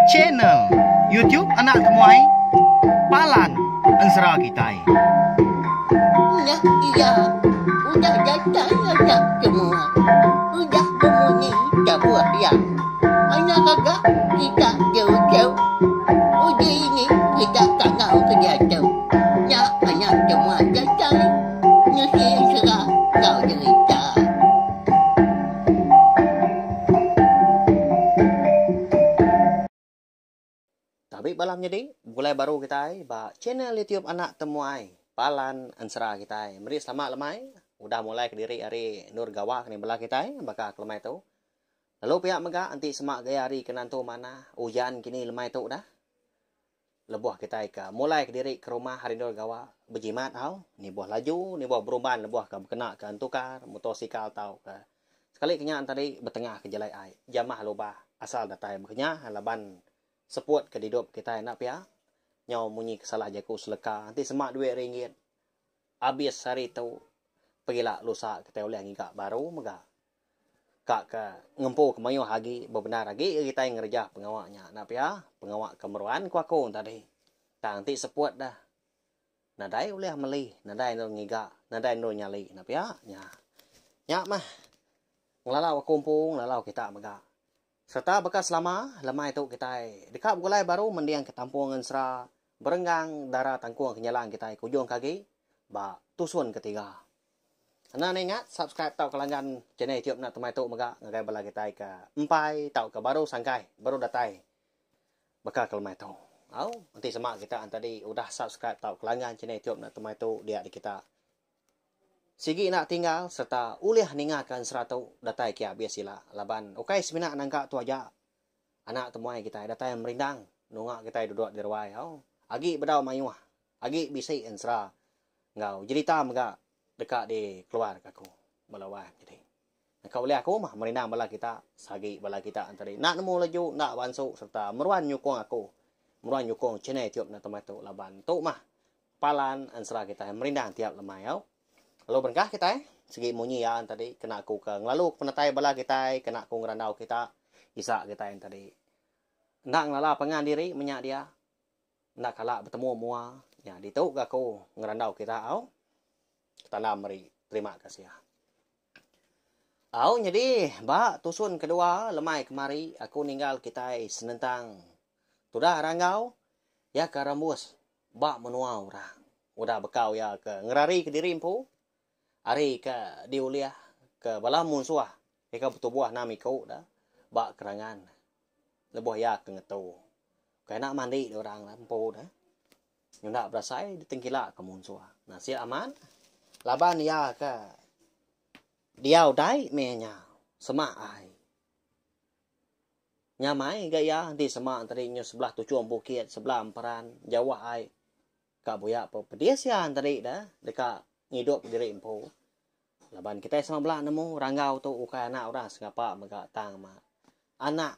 channel YouTube Anak Temuai Palan Ensera Kitai. Iya, udah datang anak semua. Udah berbunyi sebuah yang hanya kagak kita jauh-jauh. Uji ini kita tak tahu kejatuh. Ya, anak semua datang. Nyusi serah kau cerita. Tapi malam jadi mulai baru kita channel YouTube Anak Temuai Palan Ensera kita. Mari selamat lemai. Udah mulai ke diri hari Nur Gawak ni belah kita bakal lemai tu. Lalu pihak mega anti semak gaya hari kenan tu mana hujan kini lemai tu dah. Lebuh kita ke mulai ke diri ke rumah hari Nur Gawak berjimat tau. Ni buah laju, ni buah beruban, lebuh ke kena ke antukar motosikal tau ke. Sekali kenyataan tadi bertengah ke jalai ai. Jamah lubah asal datai berkenyah laban seput ke hidup kita nak pihak. Nyau munyi kesalah jaku seleka. Nanti semak RM2. Habis hari tu pergilah lusa kita oleh ngigak baru mega. Kak ke ngempu ke mayuh lagi bebenar lagi kita yang ngerja pengawaknya. Nak pihak pengawak kemeruan ku aku tadi. Nanti seput dah. Nadai oleh meli, nadai no ngigak, nadai no nyali. Nak pihak nya. Nya mah. Ngelalau kumpung, lalau kita mega. Serta bekas lama itu kita dekat gulai baru mendiang ke Tampung Ensera berenggang darah tangkuang kenyalaan kita kujung kaki ba tusun ketiga. Anda ingat subscribe tau kelanggan channel YouTube Nak Temuai tu mega ngagai bala kita ke empai tau ke baru sangkai baru datai bakal kelemai tu. Au nanti semak kita tadi udah subscribe tau kelanggan channel YouTube Nak Temuai tu dia di kita. Sigi nak tinggal serta uliah ningakan seratu datai kia biasila laban. Okai semina nangka tu aja. Anak temuai kita datai merindang. Nungak kita duduk di ruai. Agi bedau mayuah. Agi bisik ensera. Ngau jerita mega dekat di keluar aku. Balawai jadi. Kau boleh aku mah merindang bala kita. Sagi bala kita antari. Nak nemu laju, nak bansuk serta meruan nyukung aku. Meruan nyukung channel YouTube Nak Temuai tu laban. Tu mah palan ensera kita merindang tiap lemai. Lalu berkah kita segi munyi ya tadi kena aku ke lalu penetai bala kita kena aku ngerandau kita isa kita yang tadi nak ngelala pengan diri menyak dia nak kalak bertemu mua ya ditu aku ngerandau kita au tanam meri terima kasih ya au jadi ba tusun kedua lemai kemari aku ninggal kita senentang sudah ranggau ya ke rambus ba menua orang udah bekau ya ke ngerari ke diri empu hari ke diuliah ke balamun suah ke betubuah nami kau dah bak kerangan lebuh ya ke ngetu kaya nak mandi orang lampu dah yang nak berasai ditengkila ke munsuah nah si aman laban ya ke diau dai menya semak ai nyamai gaya di semak tadinya sebelah tujuan bukit sebelah amparan jawah ai kak boya apa pedesian tadi dah dekat hidup diri empu. Laban kita sama belah nemu ranggau tu ukai anak orang sengapa mega tang ma. Anak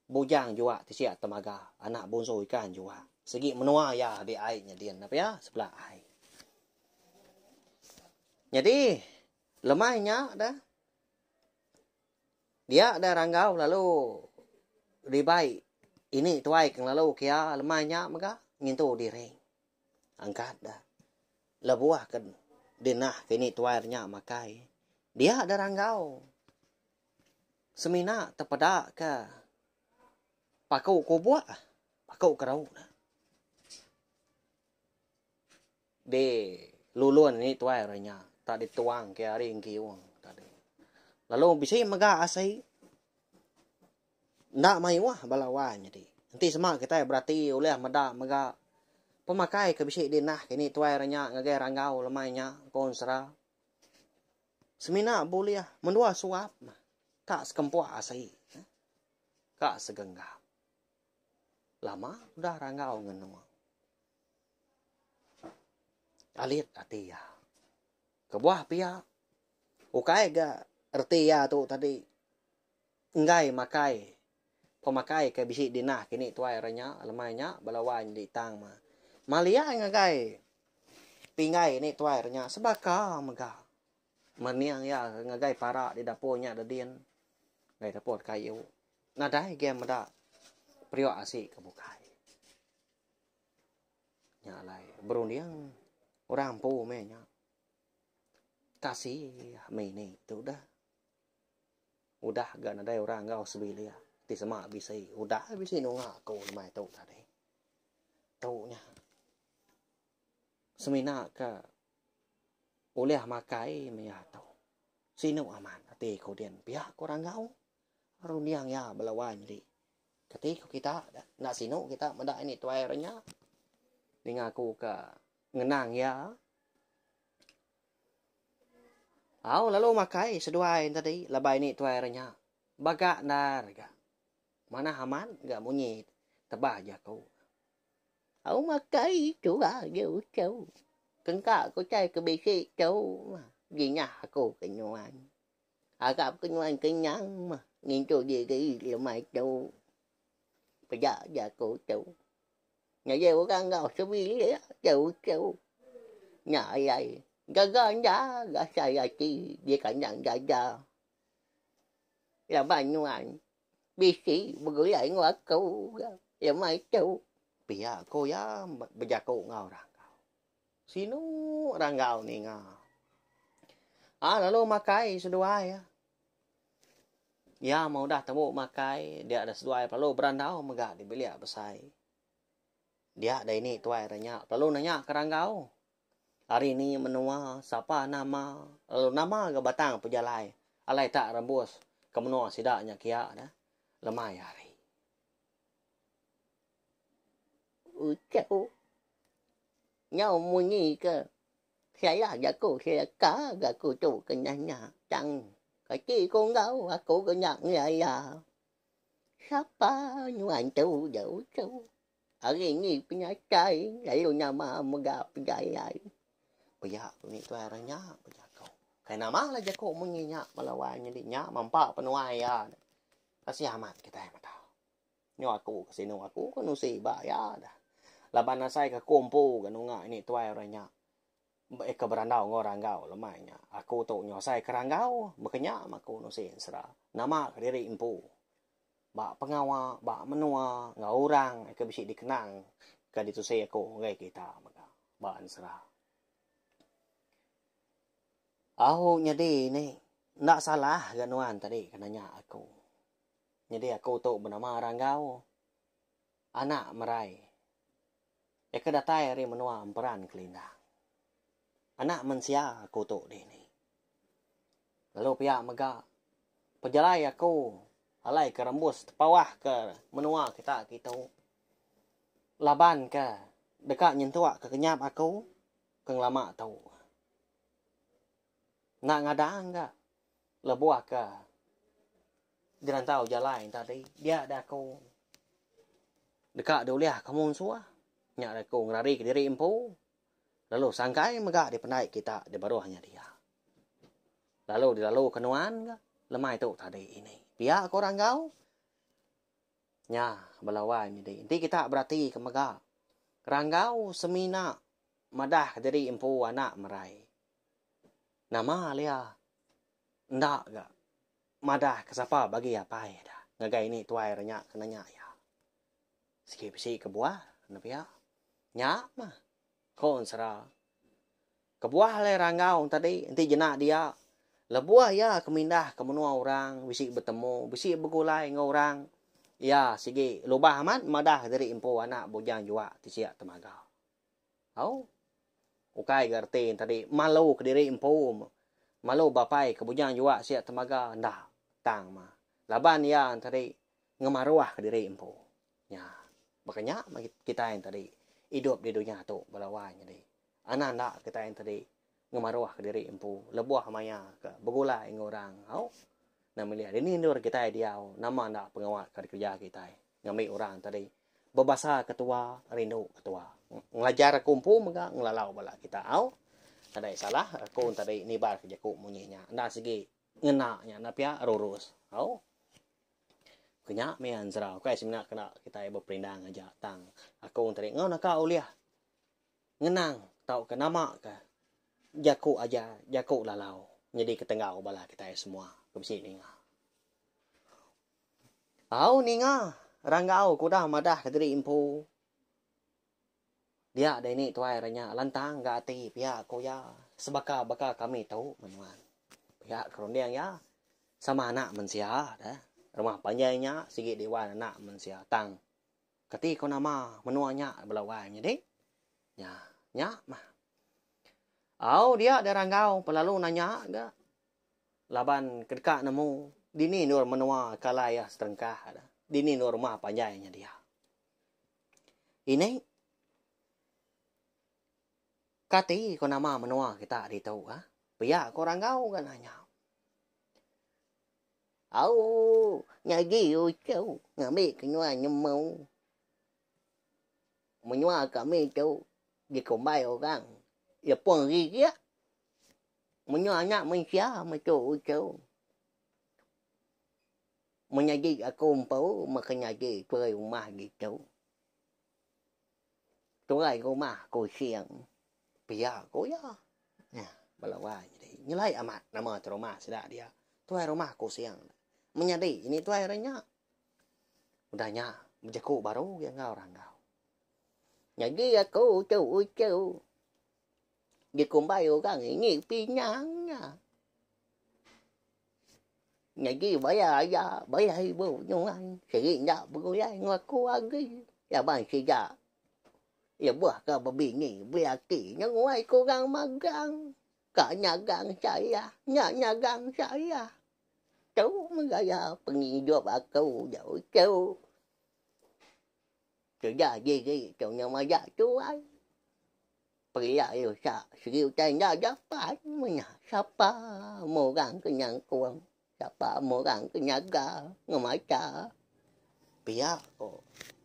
bujang juga tisiak temaga, anak bungsu ikan juga. Segi menua ya di airnya dia apa ya sebelah air. Jadi lemahnya dah. Dia ada ranggau lalu dibai ini tuai keng lalu kia lemahnya mega ngintu diri. Angkat dah. Lebuah kan dinah kini tuairnya makai. Dia ada ranggau. Semina terpedak ke pakau kubuak. Pakau kerau. De luluan ni tuairnya. Tak dituang ke hari yang kiwang. Lalu bisa mega asai. Ndak mayuah balawan jadi. Nanti semak kita berarti oleh meda mega pemakai ke bisik dinah kini tuairnya ngagai ranggau lemainya konsera. Semina boleh mendua suap tak sekempuah asai. Kak segenggam. Lama udah ranggau ngenua. Alit hati ya. Kebuah pia. Ukai ga erti ya tu tadi. Ngai makai. Pemakai ke bisik dinah kini tuairnya lemainya balawan di tang mah. Malia ngagai pingai ni tuairnya sebaka mega meniang ya ngagai para di dapurnya ada din ngai dapur kayu nadai game ada Priok asik ke bukai. Nya lai berunding orang pu me nya. Kasih me ni tu dah. Udah gak ada orang ngau sebilia. Ti sama bisa udah bisa nunga ko mai tu tadi. Tu nya. Semina ka oleh makai me ya tu. Sino aman ati ko dian pihak orang ngau. Runiang ya belawan jadi. Ketika kita nak sino kita menda ini tuai renya. Dengan aku ke ngenang ya. Lalu makai seduai tadi labai ni tuai renya. Baga narga. Mana aman gak bunyi tebah aja kau. Makai chú vô châu. Cưng cả có trai cái bì xị châu. Vì nhà cô cái nhoan. Gặp cái nhoan cái nhang mà. Nhìn chỗ gì cái là mày châu. Bây giờ cô châu. Nhà dèo đang ngào sơ bí lý châu. Nhà vậy. Gà nhá. Gà xài gà chi. Vì cả nhận ra. Là bà nhoan. Bì xị. Bà gửi lại ngọt câu. Là mày châu. Pihak ko ya berjako ngau ranggau. Sino ranggau ni ngau. Lalu makai seduai ya. Ya mau dah temu makai. Dia ada seduai. Lalu berandau megak di bilik besai. Dia ada ini tuai renya. Lalu nanya ke ranggau. Hari ini menua siapa nama. Lalu nama ke batang pejalai. Alai tak rembus. Kemenua sidaknya kia dah. Lemai hari. Châu. Nhau mua nhi cơ. Saya là cô sẽ cá. Gà cô chủ cái nhà chẳng. Cái chi con gấu. Cô cái nhận vậy à. Sắp ba nhưng anh châu dẫu châu. Ở cái nhi cái nhà trai. Lại luôn nhà mà gặp vậy vậy. Bây giờ ni tuai renya berjako. Kayak nama lah jako menginya melawan jadi nya mampak penuai ya. Kasih amat kita yang tahu. Nyo aku kesini aku kan usi ba ya dah. Laban nasai ke kompo ke nunga ini tuai orangnya. Ke berandau ngorang gau lemainya. Aku tu nyosai kerangau bekenya aku nusi sera. Nama ke diri impu. Ba pengawa, ba menua, ngau orang ke bisi dikenang ke ditusai aku ngai kita maka ba sera. Jadi ni ndak salah ganuan tadi kenanya aku. Jadi aku tu bernama Ranggau. Anak merai. Kedatai hari menua peran kelindang. Anak mensia aku tu di ni. Lalu pihak mega. Pejalai aku. Alai ke rembus. Pawah ke menua kita. Laban ke. Dekat nyentuak ke kenyap aku. Keng lama tau. Nak ngadang ke. Lebuah ke. Dirantau jalan tadi. Dia ada aku. Dekat dia uliah kamu suah. Nya aku ngelari ke diri empu. Lalu sangkai megak di pendai kita di bawahnya dia. Lalu kenuan lemai tu tadi ini. Pihak orang kau. Nya belawan jadi. Nanti kita berarti ke megak. Ranggau semina madah ke diri empu anak merai. Nama lia. Ndak gak. Madah ke siapa bagi apa ya dah. Ngagai ini tuai renyak kenanya ya. Sikit-sikit ke buah. Nabi ya. Nyak mah. Kon sera. Kebuah le ranggau tadi. Nanti jenak dia. Lebuah ya kemindah ke menua orang. Bisik bertemu. Bisik bergulai dengan orang. Ya sige. Lubah amat. Madah dari impu anak bujang jua. Tisiak temaga. Au. Ukai gerti tadi. Malu ke diri impu. Malu bapai ke bujang jua. Siak temaga. Ndah. Tang mah. Laban ya tadi. Ngemaruah ke diri impu. Ya. Makanya kita yang tadi. Hidup di dunia tu belawan jadi. Anak-anak kita yang tadi ngemaruah ke diri empu, lebuah maya ke begulai dengan orang. Au. Nama lihat ini nur kita dia nama ndak pengawal kerja kita. Ngambil orang tadi. Berbahasa ketua, rindu ketua. Ngajar kumpu maka ngelalau bala kita. Au. Ada salah aku tadi nibar kerja ku munyinya. Ndak segi ngenaknya napia rurus. Au. Kenyak mian serau. Kaya sebenarnya kena kita berperindang aja tang. Aku tadi ngau nak kau liah. Ngenang tahu ke nama ke. Jaku aja, jaku lalau. Jadi ketengau bala kita semua. Ke sini ni ngah. Au ni ngah. Ranggau ko dah madah kadiri impu. Dia ada ini tuai ranya lantang gati pihak ko ya. Sebaka kami tahu menuan. Pihak kerondeng ya. Sama anak mensia dah. Rumah panjangnya sige dewan anak mensia tang. Kati ko nama menuanya belawanya deh. Nya mah. Dia ada ranggau pelalu nanya ga. Laban kedeka nemu. Dini nur menua kalaya setengkah dah. Dini nur rumah panjangnya dia. Ini kati ko nama menua kita di tahu ha. Pihak ko ranggau kan nanya. Nhà gì ôi cháu, nhà mẹ cái nhòa nhầm mâu. Mà nhòa cả mẹ cháu, vì không bay ở găng, vì bọn gì ghét. Mà nhòa nhạc mình xá, mà cháu ôi cháu. Mà nhà gì à côn bố, mà cái nhà gì chơi mà gì cháu. Cháu lại cô mà, cô xiềng. Bây giờ cô ya. Bà là hoài như thế. Như lại amat, nama teroma sudah dia. Tuai rumah cô xiềng. Menyadari ini tuh akhirnya udahnya menjaku baru yang ngau ranggau. Jadi aku cau di kumbayo kang ini pinyangnya. Jadi bayar ibu nyuan sehingga bergulai ngaku lagi ya bang sejak ya buah ke babingi berarti nyuai kurang magang kanya gang saya nya gang saya. Cháu mới gaya penghidup aku jauh cháu. Sudah jadi cháu nama ya chú ai. Pria yêu sa siu tanya dapat menya siapa mau gang kenyang kuang. Siapa mau gang kenyaga ngemaca. Pia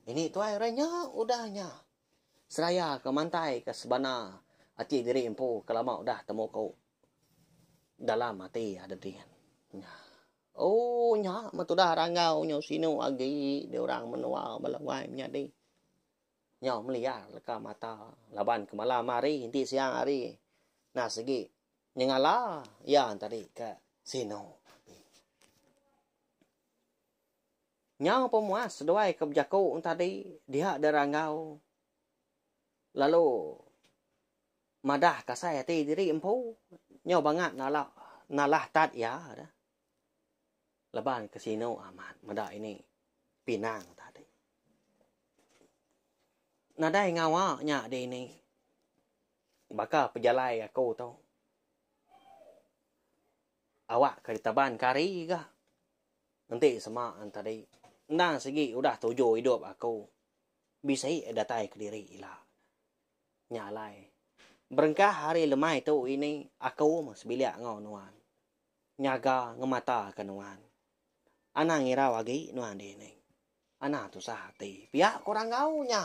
ini tuh airnya udahnya. Seraya ke mantai ke sebana aci diri empu kelama udah temu kau. Dalam hati ada dia. Nya, matudah ranggau nyaw sino agi de orang menua balawai nya di. Nyaw melihat leka mata laban ke malam hari inti siang hari. Nah segi nyengala ya tadi ke sino. Nyaw pemuas doai ke bejako tadi dia ada ranggau. Lalu madah kasai hati diri empu. Nyaw banget nalah tat ya dah. Laban kasino amat mada ini Pinang tadi. Nadai ngawa nya di ini. Baka pejalai aku tau. Awak keritaban kari ga. Nanti sama tadi. Nang segi udah tujuh hidup aku. Bisa datai ke diri ilah. Nyalai. Berengkah hari lemai tu ini aku mas biliak ngau nuan. Nyaga ngemata kanuan. Anang ngira wagi nuan di ini. Ana tu sahati. Pihak kurang gau nya.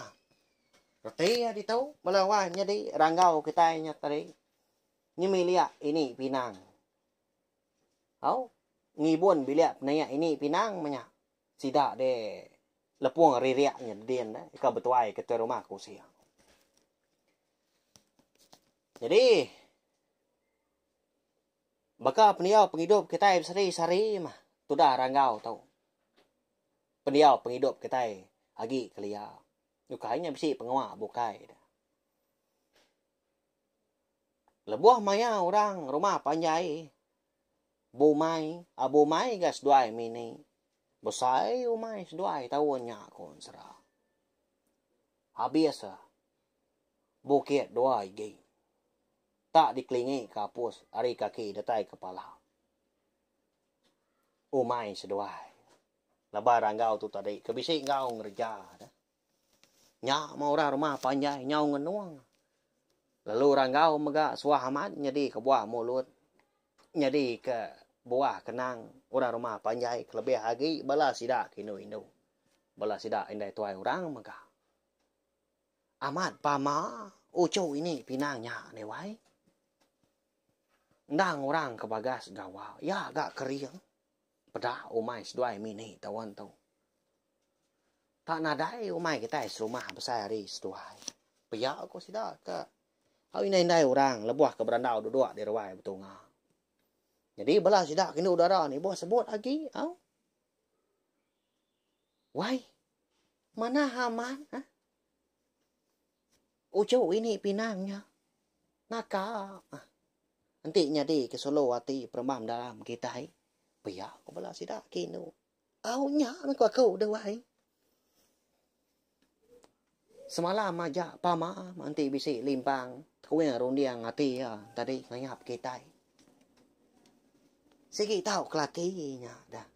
Roti ya di tahu melawan jadi ranggau kita nya tadi. Nyemilia ini Pinang. Ngibun biliak naya ini Pinang menya. Sida de lepuang ririaknya dien dah. Ika betuai ke rumah ku siang. Jadi baka peniau penghidup kita sari-sari mah. Tudah ranggau tau. Peniau penghidup kita agi kelia. Yukainya bisi pengawak bukai. Lebuah maya orang rumah panjai. Bumai. Bumai gas duai mini. Besai umai seduai tahunnya kon serah. Habis bukit duai gay. Tak diklingi kapus ari kaki datai kepala. Umay seduai. Labar ranggau tu tadi. Kebisi ngau ngerja. Nya mau rumah panjai. Nyau ngenuang. Lalu ranggau mega suah amat. Jadi ke buah mulut. Jadi ke buah kenang. Orang rumah panjai. Kelebih lagi. Bala sidak inu-inu. Bala sidak indai tuai orang mega. Amat pama. Ucu ini Pinangnya newai. Ndang orang ke bagas gawa. Ya agak kering. Pada umay seduai mini tawan tau. Tak nadai umay kita serumah besar hari seduai. Pia aku sida ke. Inai orang lebuah ke berandau duduk di rawai betul ngah. Jadi belah sida kini udara ni buah sebut lagi. Wai Mana Haman? Ujo ini pinangnya. Naka. Nantinya di ke Solowati permam dalam kita. Biar ko bala sida kino. Aunya ko ako dawai. Semalam aja pama nanti bisi limpang. Kau yang rondiang hati ya tadi ngayap kita. Sige tahu kelakinya dah.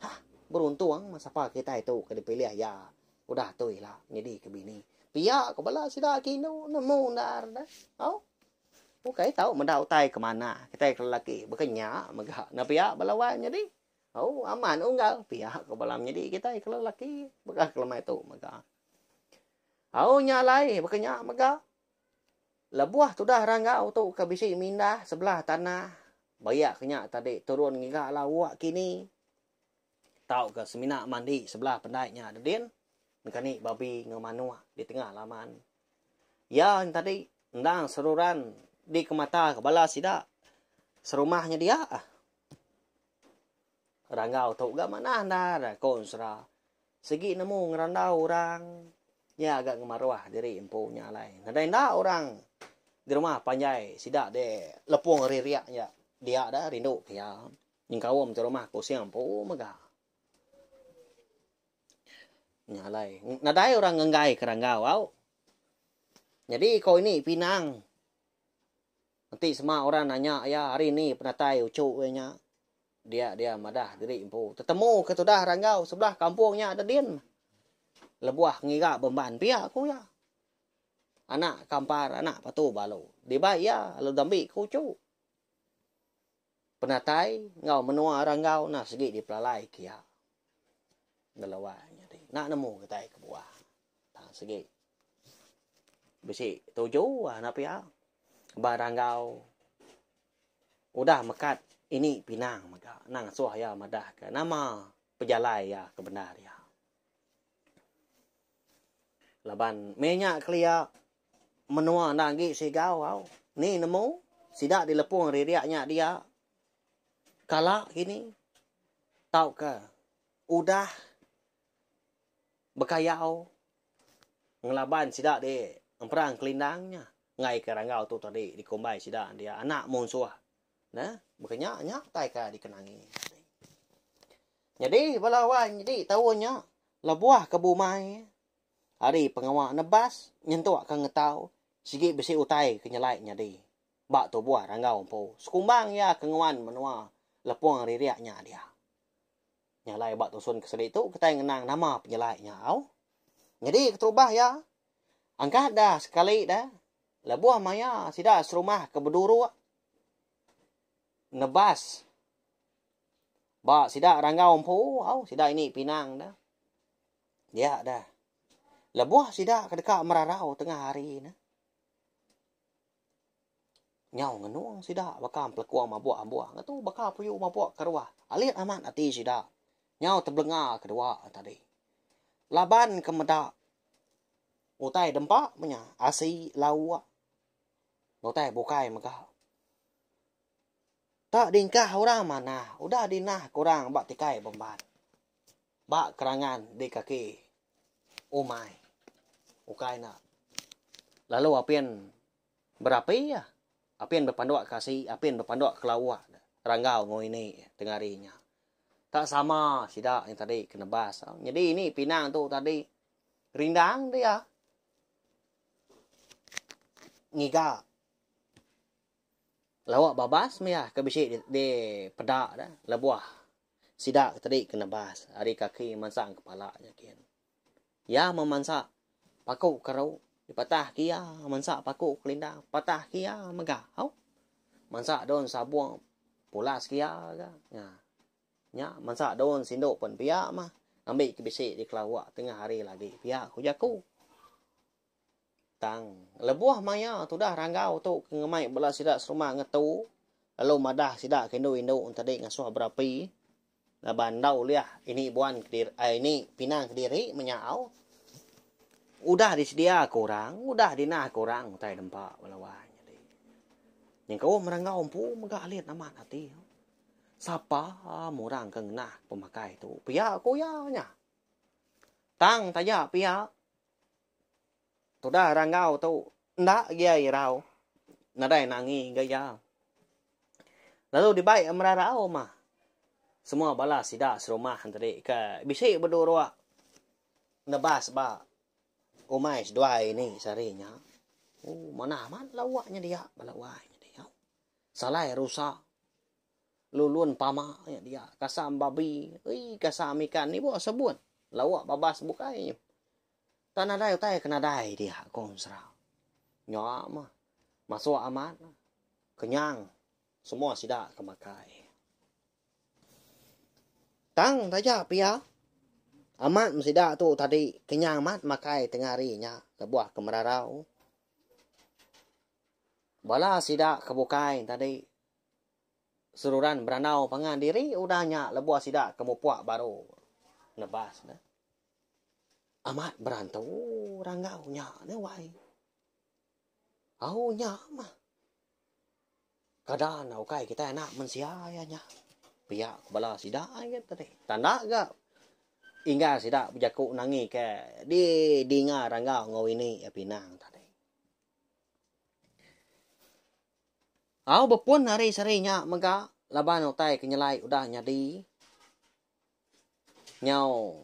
Beruntung masa pa kita itu ke dipilih ya. Udah tuh lah jadi ke bini. Pia ko bala sida kino namo ndar dah. Okay, tahu mendaw tay kemana. Kita lelaki bekenya maga na pia balawan jadi. Aman unggal pia ko balam jadi kita lelaki beka kelemah itu maga. Nyalai bekenya maga. Labuah tu dah ranggau tu ke bisi mindah sebelah tanah. Bayak kenya tadi turun ngiga lawak kini. Tahu ke semina mandi sebelah pendainya ada din. Nekani babi ngemanua di tengah laman. Ya tadi ndang seruran di kemata kebala sida serumahnya dia. Ranggau tu ga mana anda konsra. Segi nemu ngerandau orang. Ya agak ngemaruah diri empunya lain. Nada orang di rumah panjai sida de lepung ririaknya. Dia dah rindu ya. Yang kawam di rumah ku siang pu mega. Nyalai. Nadai orang ngenggai keranggau. Jadi kau ini pinang. Nanti semua orang nanya ya hari ini penatai ucu nya. Dia madah diri impu. Tetemu ke tudah ranggau sebelah kampungnya ada din. Lebuah ngiga beban pia aku ya. Anak kampar anak patu balu. Dibaya lu dambi ku ucu. Penatai ngau menua ranggau nah segi dipelalai kia. Dalawanya di. Nak nemu ketai ke buah. Tang segi. Bisi tuju anak pia. Baranggau. Udah mekat ini pinang maka nang suah ya madah ke nama pejalai ya kebenar ya. Laban minyak kelia menua nanggi sigau. Ni nemu sidak dilepung ririaknya dia. Kala kini tahu ke udah bekayau ngelaban sidak di emperang kelindangnya ngai ke ranggau tu tadi dikombai sidak dia anak monsuah nah bekenya nya tai ka dikenangi jadi balawan jadi tahunya labuah ke bumai hari pengawak nebas nyentuak ka ngetau sigi besi utai kenyelai nya di bak tu buah ranggau po sekumbang ya kengawan menua lepung ririaknya dia. Nyalai bak tusun kesedi itu kita ngenang nama penyelainya. Jadi ketubah ya. Angkat dah sekali dah. Lebuah maya sida serumah ke beduru. Nebas. Bak sida ranggau empu. Sida ini pinang dah. Dia dah. Lebuah sida kedekat merarau tengah hari nah. Nyau ngenuang sida bakal pelekuang mabuak-mabuak. Ngatu bakal puyu mabuak keruah. Alit aman hati sida. Nyau terbelengar kedua tadi. Laban kemedak. Utai dempak punya. Asi lawa. Utai bukai maka. Tak dingkah orang mana. Udah dinah kurang bak tikai bomban. Bak kerangan di kaki. Umai. Ukai nak. Lalu apian berapi ya. Apian berpanduak kasih, apian berpanduak kelawak. Ranggau ngoi ini tengarinya. Tak sama sida yang tadi kena bas. Jadi ini pinang tu tadi rindang dia. Ngiga. Lawak babas maya kebisik di pedak dah. Lebuah. Sida tadi kena bas. Hari kaki mansang kepalanya kian. Ya memansak paku karau. Dipatah kia, mansak paku kelindang. Patah kia, megah. Mansak daun sabuang, pulas kia. Ya, mansak daun sindok pun pihak mah. Ambil kebisik di kelawak tengah hari lagi. Pihak kujaku. Tang. Lebuah maya tu dah ranggau tu. Kengemai belah sidak serumah ngetu. Lalu madah sidak kendo-indo tadi ngasuh berapi. Laban dau liah. Ini buan kediri. Ini pinang kediri menyau. Udah disedia kurang, udah dinah kurang, tai dempak balawanya deh. Yang kau meranggau empu, megah lihat amat hati. Siapa murang kengenah pemakai tu? Pihak aku ya nya. Tang tanya pihak, tu dah rangau tu ndak giai rau. Nadai nangi gaya. Lalu dibaik merarau mah. Semua balas sidak serumah tadi ke bisik berdua nebas ba umai dua ini sarinya. Oh, mana amat lawaknya dia, balawainya dia. Salai rusak. Lulun pama ya dia, kasam babi, kasam ikan ni buat sebut. Lawak babas bukai. Tanah dai utai kena dai dia kong serau. Nyak mah. Masuk amat. Kenyang. Semua sidak kemakai. Tang tajak pia. Amat mesidak tu tadi kenyang amat makai tengah harinya. Kebuah kemerarau. Bala sidak kebukai tadi. Sururan beranau pangan diri. Udahnya lebuah sidak kemupuak baru. Nebas dah. Amat berantau ranggau nyak ni wai. Au nyak mah. Kadang au kai kita nak mensia ya nyak. Pihak bala sidak ayat tadi. Tanda gak. Hingga sidak berjakuk nangi ke. Di nga ranggau ngau ini ya pinang tadi. Au berpun hari sarinya mega. Laban au tai kenyelai udah nyadi. Nyau.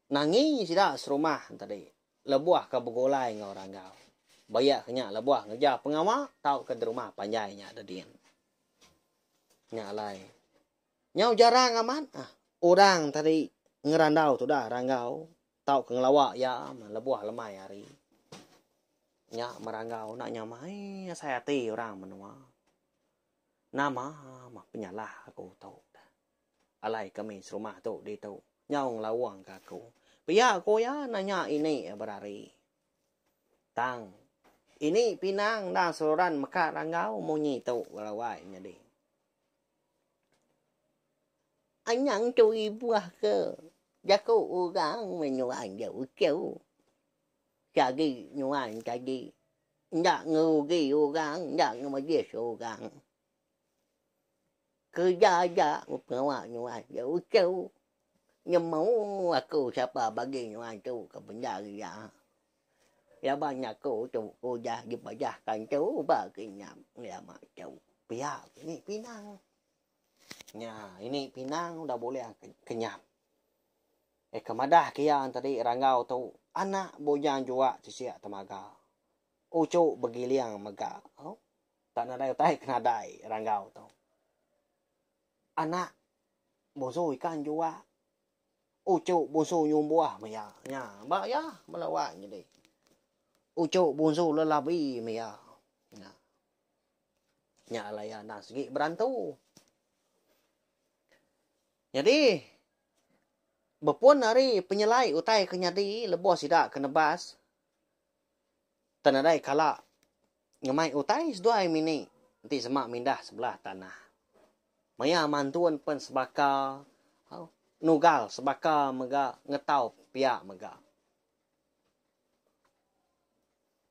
Nangi sidak serumah tadi. Lebuah ke begolai ngau ranggau. Bayak kenyak lebuah ngejar pengawal. Tau ke rumah panjainya ada dia. Nyak lai. Nyau jarang amat. Orang tadi ngerandau tu dah ranggau. Tau ke ngelawak ya. Lebuah lemai hari. Nyak meranggau nak nyamai. Saya hati orang menua. Nama mah penyalah aku tahu. Alai kami serumah tu dia tahu. Nyau ngelawang ke aku. Pihak aku ya nanya ini berari. Tang. Ini pinang dan seluruhan mekak ranggau monyi tu walawai jadi. Anyang cui buah ke. Jaku orang menyuang jauh jauh. Cagi nyuang cagi. Ndak ngugi orang. Ndak ngumajis orang. Kerja pengawak nyuang jauh jauh. Nyemau aku siapa bagi nyuang tu ke benda dia. Ya banyak ko tu ko jah dipajahkan tu bagi nyam ya mak tu. Pihak ini pinang. Ya, ini pinang udah boleh kenyam. Kemadah kian tadi ranggau tu anak bojang juga siap temaga. Ucu begiliang mega. Oh. Tak nadai tai kena dai ranggau tu. Anak boso ikan juga. Ucu boso nyumbuah maya. Ya, ba ya melawak jadi. Ucuk bunsu lelabi mia. Nah. Nya layan segi berantu. Jadi berpun hari penyelai utai kenyadi lebuah sidak kenebas. Tanadai kala ngemai utai seduai mini. Nanti semak mindah sebelah tanah. Maya mantuan pen sebaka nugal sebaka mega ngetau pihak mega.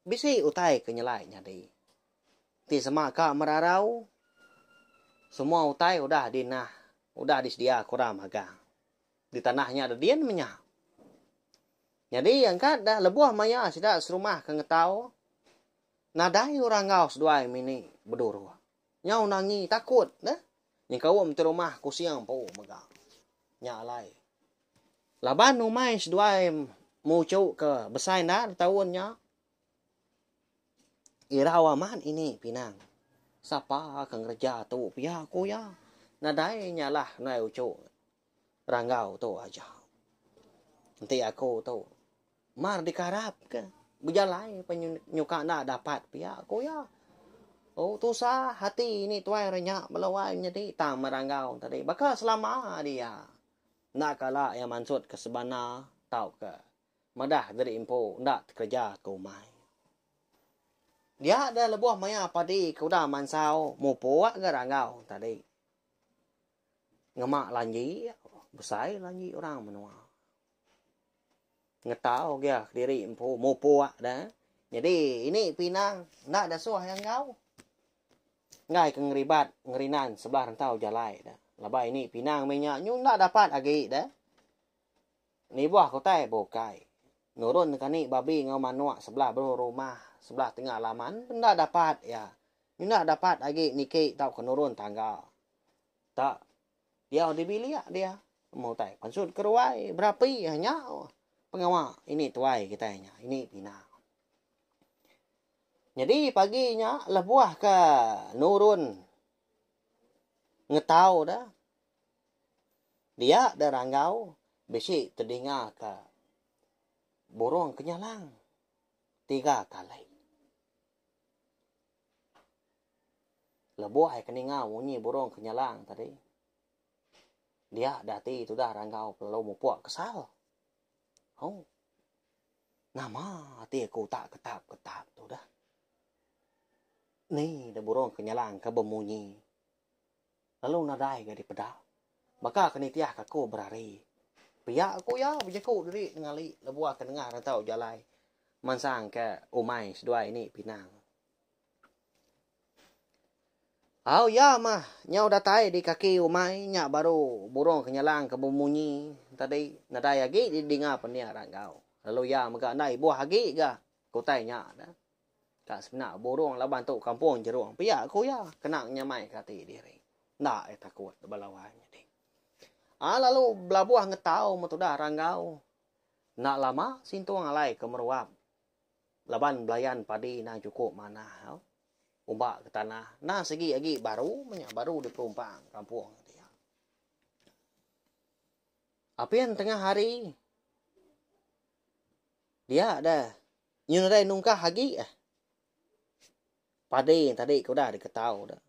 Bisi utai kenyelai nyadi. Ti semaka merarau. Semua utai udah dinah. Udah disedia kurang magang. Di tanahnya ada dian menyak. Jadi yang kada lebuah maya sidak serumah ke ngetau. Nadai orang ngau seduai mini berduru. Nyau nangi takut. Yang kau mti rumah ku siang po magang. Nyak lai. Laban umai seduai mucu ke besai na tahunnya. Irawaman ini pinang. Sapa akan kerja tu pihak aku ya. Nadai nyalah nai ucu. Ranggau tu aja. Nanti aku tu. Mar dikarap ke. Berjalai penyuka nak dapat pihak aku ya. Oh tu sah hati ini tuai renyak melawai jadi tam meranggau tadi. Baka selama dia. Nak kala yang mansud ke sebana tau ke. Madah dari info nak kerja ke umai. Dia ada lebuah maya padi kuda mansau mupuak ke ranggau tadi. Ngemak lanji, besai lanji orang menua. Ngetau dia diri mupuak dah. Jadi ini pinang ndak ada suah yang kau. Ngai ke ngeribat ngerinan sebelah rentau jalai dah. Labai ini pinang minyak nyung ndak dapat agi dah. Ni buah kau tai bokai. nurun kan ni babi ngau manuak sebelah rumah, sebelah tengah laman, benda dapat ya. Ndak dapat lagi niki tau kenurun tangga. Tak dia dibili ya dia. Mau tai pansut keruai berapi hanya pengawal ini tuai kita hanya ini pinang. Jadi paginya lebuah ke nurun ngetau dah. Dia dah ranggau besi terdengar ke burung kenyalang 3 kali. Lebuah keninga bunyi burung kenyalang tadi. Dia dati itu dah ranggau lalu mupuak kesal. Oh. Nama hati aku tak ketap tu dah. Ni dah burung kenyalang ke bemunyi. Lalu nadai ke di pedal. Maka kenitiah aku berari. Pihak aku ya berjaku diri ngali lebuah ke dengar rantau jalai. Mansang ke umai sedua ini pinang. Oh ya mah, nyau datai di kaki umai nyak baru burung kenyalang ke bemunyi. Tadi nadai lagi di dengar penia ranggau. Lalu ya maka nai buah lagi ga. Ku tai nyak dah. Kak sebenar burung lah bantu kampung jeruang. Pihak aku ya kena nyamai kati diri. Ndak takut balawanya di. Lalu belabuah ngetau matudah ranggau. Nak lama sintuang alai ke meruap. Laban belayan padi na cukup mana. Umbak ke tanah. Nah segi lagi baru. Banyak baru di perumpang kampung. Apian tengah hari. Dia ada. Nyunadai nungkah lagi. Padi tadi kau dah diketau dah.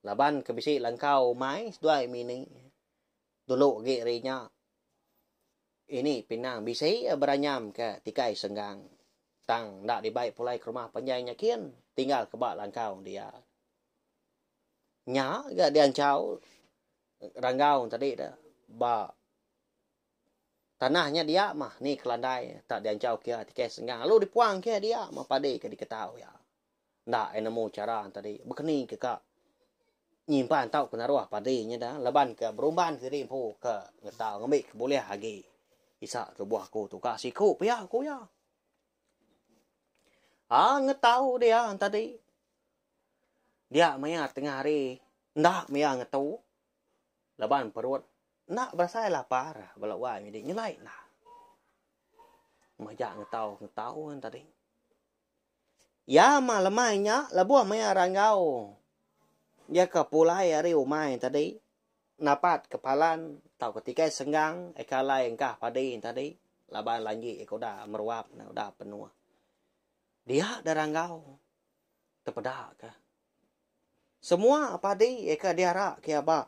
Laban kebisi langkau mai dua mini. Dulu ge rinya. Ini pinang bisi beranyam ke tikai senggang. Tang ndak dibaik pulai ke rumah panjangnya kian. Tinggal ke bak langkau dia. Nya ga diancau ranggau tadi dah. Ba tanahnya dia mah ni kelandai tak diancau kia tikai senggang. Lalu dipuang kia dia mah padi ke diketau ya. Ndak enemu cara tadi. Bekeni ke kak. Nyimpan tau kena ruah padinya dah. Leban ke berumban ke rimpu ke ngetau. Ngambil ke boleh lagi. Isa ke buah aku tu. Kak siku pihak aku ya. Ngetau dia tadi. Dia maya tengah hari. Ndak maya ngetau. Leban perut. Nak berasai lapar. Balawai jadi nyelai lah. Majak ngetau kan tadi. Ya malamainya. Lebuah maya ranggau. Dia ke pulai hari umai tadi. Napat kepalan. Tau ketika senggang. Eka lai engkah padi tadi. Laban lanji eka udah meruap. Udah penuh. Dia dah ranggau. Terpedak ke. Semua padi eka diarak ke abak.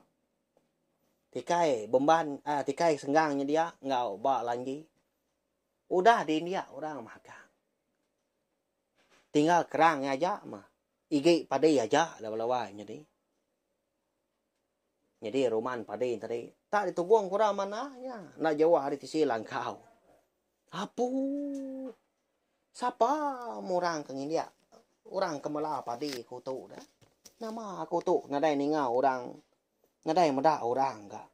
Tikai bomban. Tikai senggangnya dia. Ngau bak lanji. Udah di India orang makan. Tinggal kerang aja mah. Igi padi aja lah balawai jadi. Jadi roman padi tadi. Tak ditungguang kurang mananya. Nak jauh hari tisi langkau. Apu. Siapa murang ke India? Orang kemala padi kutu dah. Nama kutu nadai ningau orang. Nadai meda orang ka.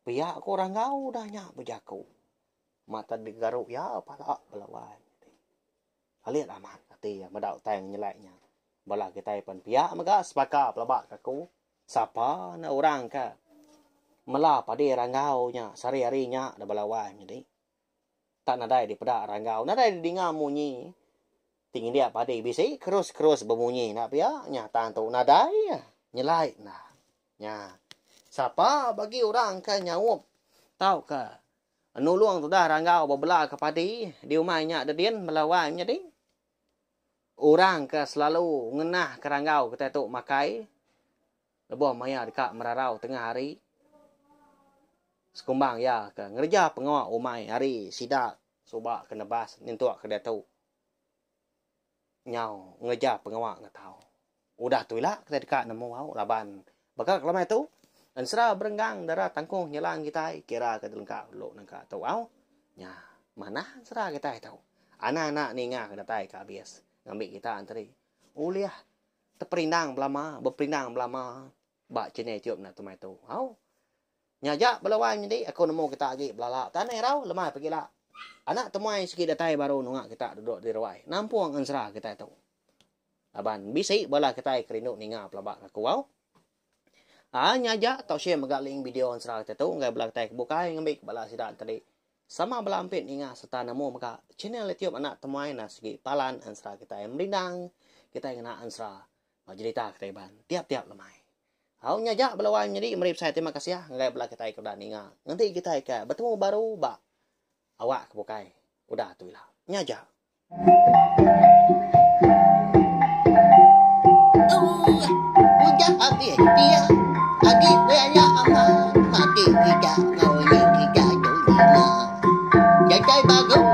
Pihak ko orang ngau dah nyak berjaku. Mata digaruk ya pala balawai. Lihat amat hati yang medau tang nyelainya. Bala kita pun pihak mega sepaka pelabak kaku. Siapa na orang ka. Mela padi ranggau nya sari-harinya da balawai jadi. Tak nadai di pedak ranggau. Nadai di dengar munyi. Tinggi dia padi bisi kerus bemunyi nak pihak nya tantu nadai nyelai nah. Nya. Siapa bagi orang ka nyawup. Tahu ka. Nulung tu dah ranggau bebelah ke padi. Di rumahnya ada dia melawai jadi. Orang ke selalu ngenah ke ranggau kita tu makai. Lebuh maya dekat merarau tengah hari. Sekumbang ya ke ngerja pengawak umai hari sidak. Subak ke nebas nintuak ke datu. Nyau ngerja pengawak nggak tahu. Udah tu lah kita dekat nemu wau laban. Bakal kelamai tu. Dan serah berenggang darah tangkung nyelang kita. Kira ke lengkap lo nangka tahu au. Nya mana serah kita tahu. Anak-anak ni ngah kena tai ke habis. Ngambil kita antri. Uliah. Terperindang belama. Berperindang belama. Bak cene tiup nak tumai tu. Au. Nyajak belawan jadi aku nemu kita lagi belala. Tanah rau lemah pergi lah. Anak temuai sikit datai baru nungak kita duduk di rawai. Nampung ansra kita itu. Aban bisi bala kita kerinduk ninga pelabak aku wow. Nyajak tau share magaling video ansra kita tu ngai bala kita bukai ngambil bala sidak tadi. Sama belampit ninga serta nemu maka channel YouTube anak temuai na segi palan ansra kita yang merindang. Kita yang nak ansra. Cerita kita ban tiap-tiap lemai. Hau nyajak belawan jadi merip saya terima kasih ya ngai bela kita ikut ninga. Nanti kita ikut bertemu baru ba awak kebukai. Udah tu lah. Nyajak. Udah habis dia. Agi banyak amat. Mati tidak ngawin kita dulu. Jajai bagus.